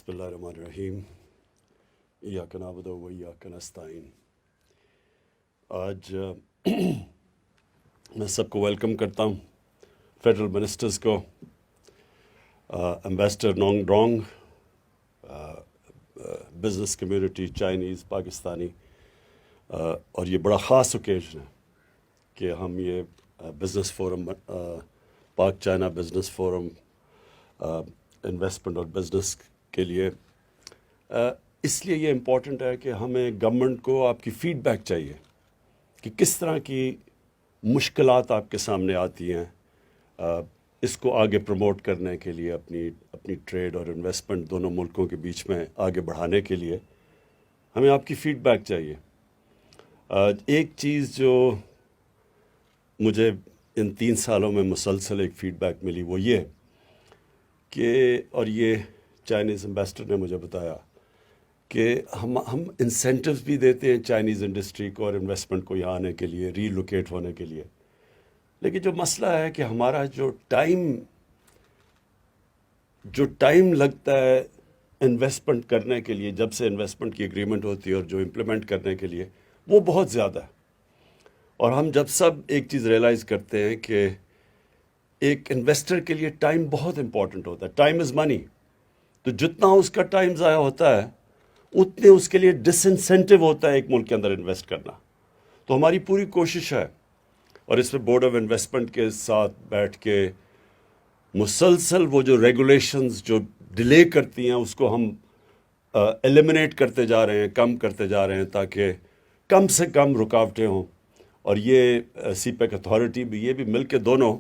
بسم اللہ الرحمن الرحیم ایاک نعبد و ایاک نستعین۔ آج میں سب کو ویلکم کرتا ہوں، فیڈرل منسٹرز کو، ambassador نونگ ڈرونگ، business community Chinese Pakistani, اور یہ بڑا خاص اوکیزن ہے کہ ہم یہ بزنس فورم، پاک چائنا بزنس فورم انویسٹمنٹ اور بزنس کے لیے، اس لیے یہ امپورٹنٹ ہے کہ ہمیں گورنمنٹ کو آپ کی فیڈ بیک چاہیے کہ کس طرح کی مشکلات آپ کے سامنے آتی ہیں، اس کو آگے پروموٹ کرنے کے لیے، اپنی ٹریڈ اور انویسٹمنٹ دونوں ملکوں کے بیچ میں آگے بڑھانے کے لیے ہمیں آپ کی فیڈ بیک چاہیے۔ ایک چیز جو مجھے ان 3 سالوں میں مسلسل ایک فیڈ بیک ملی وہ یہ کہ، اور یہ چائنیز امبیسڈر نے مجھے بتایا کہ ہم انسینٹیوز بھی دیتے ہیں چائنیز انڈسٹری کو اور انویسٹمنٹ کو یہاں آنے کے لیے، ری لوکیٹ ہونے کے لیے، لیکن جو مسئلہ ہے کہ ہمارا جو ٹائم لگتا ہے انویسٹمنٹ کرنے کے لیے، جب سے انویسٹمنٹ کی ایگریمنٹ ہوتی ہے اور جو امپلیمنٹ کرنے کے لیے، وہ بہت زیادہ ہے۔ اور ہم جب سب ایک چیز ریئلائز کرتے ہیں کہ ایک انویسٹر کے لیے ٹائم بہت امپورٹنٹ ہوتا ہے، ٹائم از منی، تو جتنا اس کا ٹائم ضائع ہوتا ہے اتنے اس کے لیے ڈس انسینٹیو ہوتا ہے ایک ملک کے اندر انویسٹ کرنا۔ تو ہماری پوری کوشش ہے، اور اس میں بورڈ آف انویسٹمنٹ کے ساتھ بیٹھ کے مسلسل وہ جو ریگولیشنز جو ڈیلے کرتی ہیں اس کو ہم ایلیمنیٹ کرتے جا رہے ہیں، کم کرتے جا رہے ہیں، تاکہ کم سے کم رکاوٹیں ہوں۔ اور یہ سی پیک اتھارٹی بھی، یہ بھی مل کے دونوں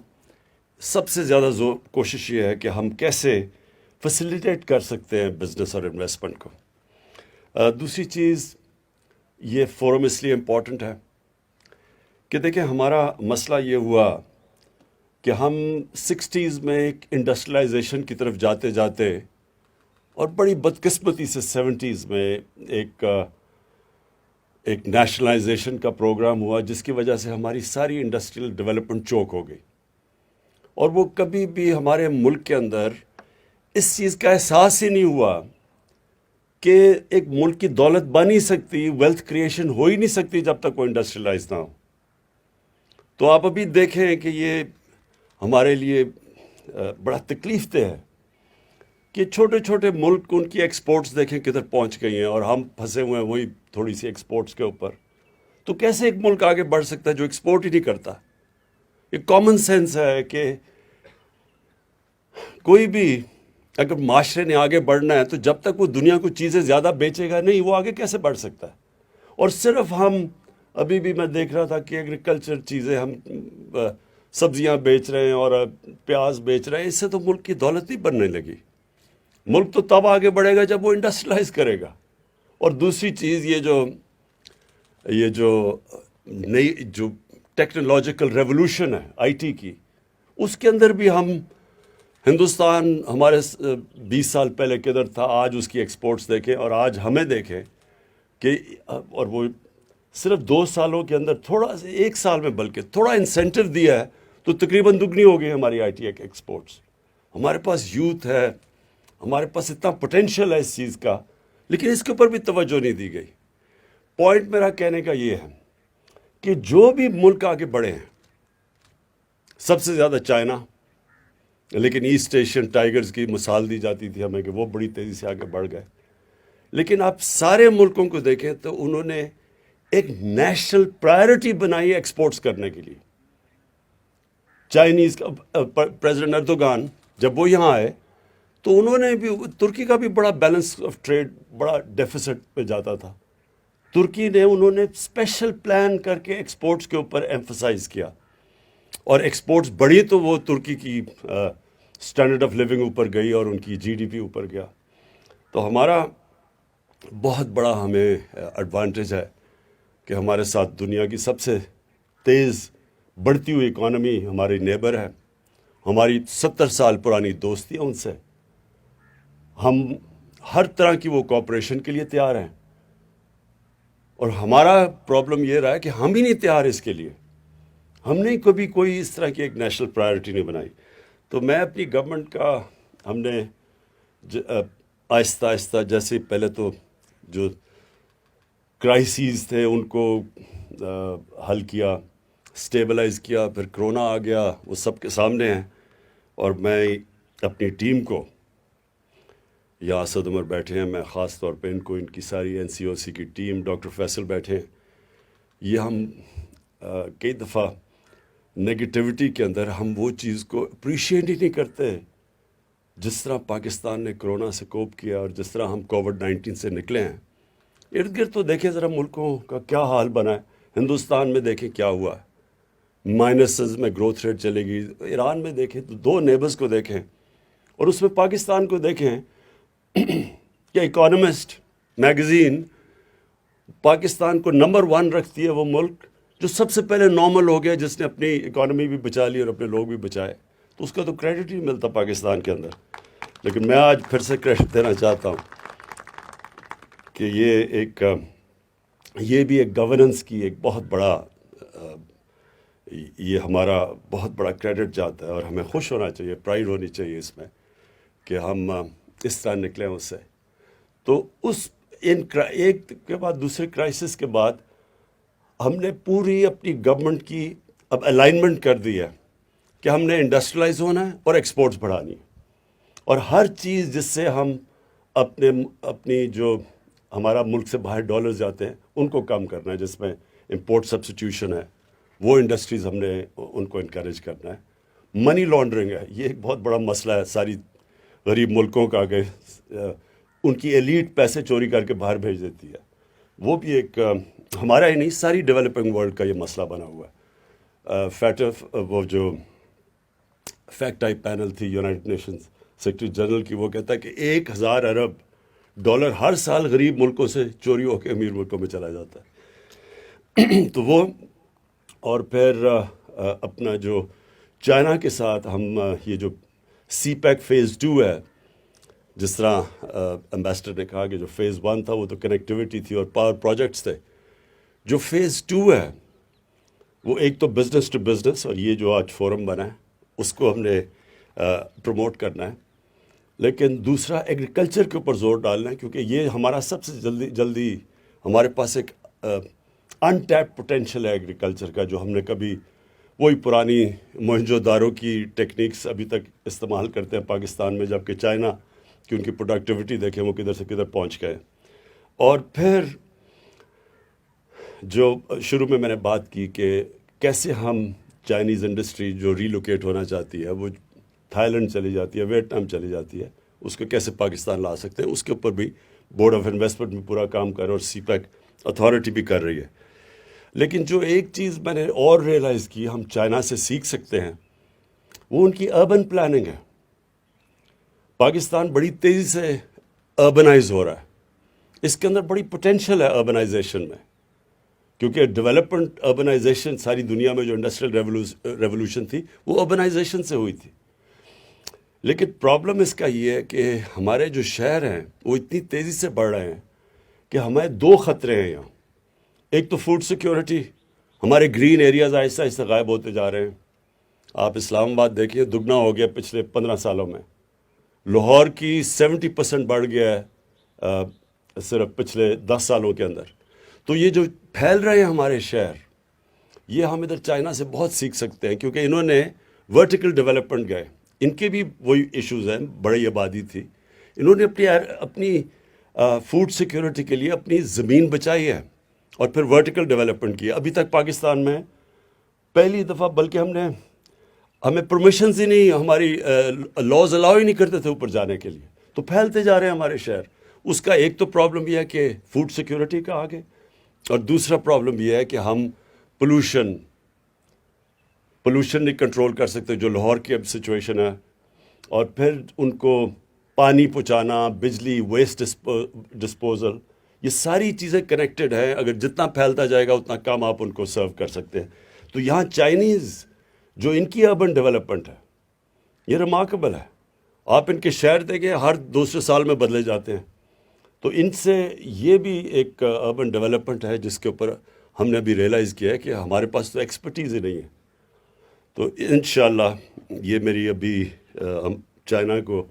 سب سے زیادہ کوشش یہ ہے کہ ہم کیسے فیسیلیٹیٹ کر سکتے ہیں بزنس اور انویسٹمنٹ کو۔ دوسری چیز، یہ فورم اس لیے امپورٹنٹ ہے کہ دیکھیں ہمارا مسئلہ یہ ہوا کہ ہم 60s میں ایک انڈسٹریلائزیشن کی طرف جاتے جاتے، اور بڑی بدقسمتی سے 70s میں ایک نیشنلائزیشن کا پروگرام ہوا، جس کی وجہ سے ہماری ساری انڈسٹریل ڈیولپمنٹ چوک ہو گئی، اور وہ کبھی بھی ہمارے ملک کے اندر اس چیز کا احساس ہی نہیں ہوا کہ ایک ملک کی دولت بن ہی سکتی، ویلتھ کریشن ہو ہی نہیں سکتی جب تک وہ انڈسٹریلائز نہ ہو۔ تو آپ ابھی دیکھیں کہ یہ ہمارے لیے بڑا تکلیف دہ ہے کہ چھوٹے چھوٹے ملک، ان کی ایکسپورٹس دیکھیں کدھر پہنچ گئی ہیں، اور ہم پھنسے ہوئے ہیں وہی تھوڑی سی ایکسپورٹس کے اوپر۔ تو کیسے ایک ملک آگے بڑھ سکتا ہے جو ایکسپورٹ ہی نہیں کرتا؟ یہ کامن سینس ہے کہ کوئی بھی اگر معاشرے نے آگے بڑھنا ہے تو جب تک وہ دنیا کو چیزیں زیادہ بیچے گا نہیں، وہ آگے کیسے بڑھ سکتا ہے؟ اور صرف ہم ابھی بھی میں دیکھ رہا تھا کہ ایگریکلچر چیزیں، ہم سبزیاں بیچ رہے ہیں اور پیاز بیچ رہے ہیں، اس سے تو ملک کی دولت نہیں بننے لگی۔ ملک تو تب آگے بڑھے گا جب وہ انڈسٹریلائز کرے گا۔ اور دوسری چیز، یہ جو نئی جو ٹیکنالوجیکل ریولوشن ہے آئی ٹی کی، اس کے اندر بھی ہندوستان ہمارے 20 سال پہلے کدھر تھا، آج اس کی ایکسپورٹس دیکھیں اور آج ہمیں دیکھیں کہ، اور وہ صرف 2 سالوں کے اندر، تھوڑا سا 1 سال میں بلکہ تھوڑا انسینٹیو دیا ہے تو تقریباً دگنی ہو گئی ہماری آئی ٹی ایکسپورٹس۔ ہمارے پاس یوتھ ہے، ہمارے پاس اتنا پوٹینشیل ہے اس چیز کا، لیکن اس کے اوپر بھی توجہ نہیں دی گئی۔ پوائنٹ میرا کہنے کا یہ ہے کہ جو بھی ملک آگے بڑھے ہیں، سب سے زیادہ چائنا، لیکن ایسٹ ایشین ٹائیگرز کی مثال دی جاتی تھی ہمیں کہ وہ بڑی تیزی سے آگے بڑھ گئے، لیکن آپ سارے ملکوں کو دیکھیں تو انہوں نے ایک نیشنل پرائرٹی بنائی ہے ایکسپورٹس کرنے کے لیے۔ چائنیز کا پریزیڈنٹ اردوغان جب وہ یہاں آئے تو انہوں نے بھی، ترکی کا بھی بڑا بیلنس آف ٹریڈ بڑا ڈیفیسٹ پہ جاتا تھا، ترکی نے، انہوں نے اسپیشل پلان کر کے ایکسپورٹس کے اوپر ایمفسائز کیا، اور ایکسپورٹس بڑھی تو وہ ترکی کی سٹینڈرڈ آف لیونگ اوپر گئی اور ان کی جی ڈی پی اوپر گیا۔ تو ہمارا بہت بڑا ہمیں ایڈوانٹیج ہے کہ ہمارے ساتھ دنیا کی سب سے تیز بڑھتی ہوئی اکانومی ہماری نیبر ہے، ہماری 70 سال پرانی دوستی ہے ان سے، ہم ہر طرح کی وہ کوآپریشن کے لیے تیار ہیں۔ اور ہمارا پرابلم یہ رہا ہے کہ ہم ہی نہیں تیار اس کے لیے، ہم نے کبھی کوئی اس طرح کی ایک نیشنل پرائرٹی نہیں بنائی۔ تو میں اپنی گورنمنٹ کا، ہم نے آہستہ آہستہ جیسے پہلے تو جو کرائسیز تھے ان کو حل کیا، اسٹیبلائز کیا، پھر کرونا آ گیا، وہ سب کے سامنے ہیں. اور میں اپنی ٹیم کو، یا اسد عمر بیٹھے ہیں، میں خاص طور پہ ان کو، ان کی ساری NCOC کی ٹیم، ڈاکٹر فیصل بیٹھے ہیں، یہ ہم کئی دفعہ نگیٹیوٹی کے اندر ہم وہ چیز کو اپریشیٹ ہی نہیں کرتے جس طرح پاکستان نے کرونا سے کوپ کیا اور جس طرح ہم کووڈ-19 سے نکلے ہیں. ارد گرد تو دیکھیں ذرا ملکوں کا کیا حال بنا ہے. ہندوستان میں دیکھیں کیا ہوا ہے، مائنسز میں گروتھ ریٹ چلے گی. ایران میں دیکھیں تو 2 نیبرز کو دیکھیں، اور اس میں پاکستان کو دیکھیں کہ اکانومسٹ میگزین پاکستان کو نمبر 1 رکھتی ہے، وہ ملک جو سب سے پہلے نارمل ہو گیا، جس نے اپنی اکانومی بھی بچا لی اور اپنے لوگ بھی بچائے. تو اس کا تو کریڈٹ ہی ملتا پاکستان کے اندر. لیکن میں آج پھر سے کریڈٹ دینا چاہتا ہوں کہ یہ بھی ایک گورننس کی ایک بہت بڑا یہ ہمارا بہت بڑا کریڈٹ جاتا ہے، اور ہمیں خوش ہونا چاہیے، پرائیڈ ہونی چاہیے اس میں کہ ہم اس طرح نکلیں اس سے. تو ایک کے بعد دوسرے کرائسس کے بعد ہم نے پوری اپنی گورنمنٹ کی اب الائنمنٹ کر دی ہے کہ ہم نے انڈسٹریلائز ہونا ہے اور ایکسپورٹس بڑھانی ہے، اور ہر چیز جس سے ہم اپنی جو ہمارا ملک سے باہر ڈالرز جاتے ہیں ان کو کم کرنا ہے، جس میں امپورٹ سبسٹیوشن ہے، وہ انڈسٹریز ہم نے ان کو انکریج کرنا ہے. منی لانڈرنگ ہے، یہ ایک بہت بڑا مسئلہ ہے ساری غریب ملکوں کا، کہ ان کی ایلیٹ پیسے چوری کر کے باہر بھیج دیتی ہے. وہ بھی ایک ہمارا ہی نہیں، ساری ڈیولپنگ ورلڈ کا یہ مسئلہ بنا ہوا ہے. وہ جو فیکٹ ٹائپ پینل تھی یونائٹڈ نیشنز سیکرٹری جنرل کی، وہ کہتا ہے کہ 1000 ارب ڈالر ہر سال غریب ملکوں سے چوری ہو کے امیر ملکوں میں چلا جاتا ہے. تو وہ، اور پھر اپنا جو چائنا کے ساتھ ہم یہ جو سی پیک فیز 2 ہے، جس طرح امبیسڈر نے کہا کہ جو فیز 1 تھا وہ تو کنیکٹیوٹی تھی اور پاور پروجیکٹس تھے، جو فیز 2 ہے وہ ایک تو بزنس ٹو بزنس، اور یہ جو آج فورم بنا ہے اس کو ہم نے پروموٹ کرنا ہے، لیکن دوسرا ایگریکلچر کے اوپر زور ڈالنا ہے، کیونکہ یہ ہمارا سب سے جلدی ہمارے پاس ایک انٹیپ پوٹینشیل ہے ایگریکلچر کا، جو ہم نے کبھی وہی پرانی موہنجو دارو کی ٹیکنیکس ابھی تک استعمال کرتے ہیں پاکستان میں، جبکہ چائنا کی ان کی پروڈکٹیوٹی دیکھیں وہ کدھر سے کدھر پہنچ گئے. اور پھر جو شروع میں نے بات کی کہ کیسے ہم چائنیز انڈسٹری جو ریلوکیٹ ہونا چاہتی ہے، وہ تھائی لینڈ چلی جاتی ہے، ویتنام چلی جاتی ہے، اس کو کیسے پاکستان لا سکتے ہیں، اس کے اوپر بھی بورڈ آف انویسٹمنٹ میں پورا کام کر رہا ہے، اور سی پیک اتھارٹی بھی کر رہی ہے. لیکن جو ایک چیز میں نے اور ریئلائز کی ہم چائنا سے سیکھ سکتے ہیں، وہ ان کی اربن پلاننگ ہے. پاکستان بڑی تیزی سے اربنائز ہو رہا ہے، اس کے اندر بڑی پوٹینشیل ہے اربنائزیشن میں، کیونکہ ڈیولپمنٹ اربنائزیشن ساری دنیا میں جو انڈسٹریل ریولوشن تھی وہ اربنائزیشن سے ہوئی تھی. لیکن پرابلم اس کا یہ ہے کہ ہمارے جو شہر ہیں وہ اتنی تیزی سے بڑھ رہے ہیں کہ ہمیں 2 خطرے ہیں یہاں. ایک تو فوڈ سیکیورٹی، ہمارے گرین ایریاز آہستہ آہستہ غائب ہوتے جا رہے ہیں. آپ اسلام آباد دیکھیے، دگنا ہو گیا پچھلے 15 سالوں میں. لاہور کی 70% بڑھ گیا ہے صرف پچھلے 10 سالوں کے اندر. تو یہ جو پھیل رہے ہیں ہمارے شہر، یہ ہم ادھر چائنا سے بہت سیکھ سکتے ہیں، کیونکہ انہوں نے ورٹیکل ڈیولپمنٹ گئے. ان کے بھی وہی ایشوز ہیں، بڑی آبادی تھی، انہوں نے اپنی فوڈ سیکیورٹی کے لیے اپنی زمین بچائی ہے اور پھر ورٹیکل ڈیولپمنٹ کی. ابھی تک پاکستان میں پہلی دفعہ، بلکہ ہمیں پرمیشنز ہی نہیں، ہماری لاز الاؤ ہی نہیں کرتے تھے اوپر جانے کے لیے. تو پھیلتے جا رہے ہیں ہمارے شہر. اس کا ایک تو پرابلم یہ ہے کہ فوڈ سیکیورٹی کا آگے، اور دوسرا پرابلم یہ ہے کہ ہم پولوشن نہیں کنٹرول کر سکتے، جو لاہور کی اب سچویشن ہے. اور پھر ان کو پانی پہنچانا، بجلی، ویسٹ ڈسپوزل، یہ ساری چیزیں کنیکٹڈ ہیں. اگر جتنا پھیلتا جائے گا اتنا کم آپ ان کو سرو کر سکتے ہیں. تو یہاں چائنیز جو ان کی اربن ڈیولپمنٹ ہے یہ ریمارکیبل ہے. آپ ان کے شہر دیکھیں، ہر دوسرے سال میں بدلے جاتے ہیں. تو ان سے یہ بھی ایک اربن ڈیولپمنٹ ہے جس کے اوپر ہم نے ابھی ریئلائز کیا ہے کہ ہمارے پاس تو ایکسپرٹیز ہی نہیں ہے. تو انشاءاللہ یہ میری ابھی چائنا کو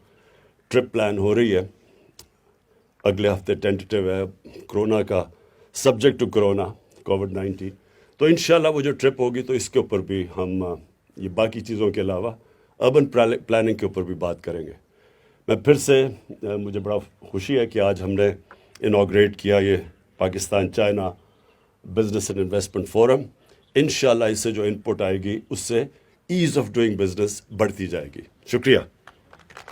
ٹرپ پلان ہو رہی ہے، اگلے ہفتے ٹینٹیو ہے کرونا کا، سبجیکٹ ٹو کرونا کووڈ-19. تو انشاءاللہ وہ جو ٹرپ ہوگی تو اس کے اوپر بھی ہم یہ باقی چیزوں کے علاوہ اربن پلاننگ کے اوپر بھی بات کریں گے. میں پھر سے مجھے بڑا خوشی ہے کہ آج ہم نے انوگریٹ کیا یہ Pakistan China business and investment forum. انشاءاللہ اس سے جو ان پٹ آئے گی اس سے ایز آف ڈوئنگ بزنس بڑھتی جائے گی. شکریہ.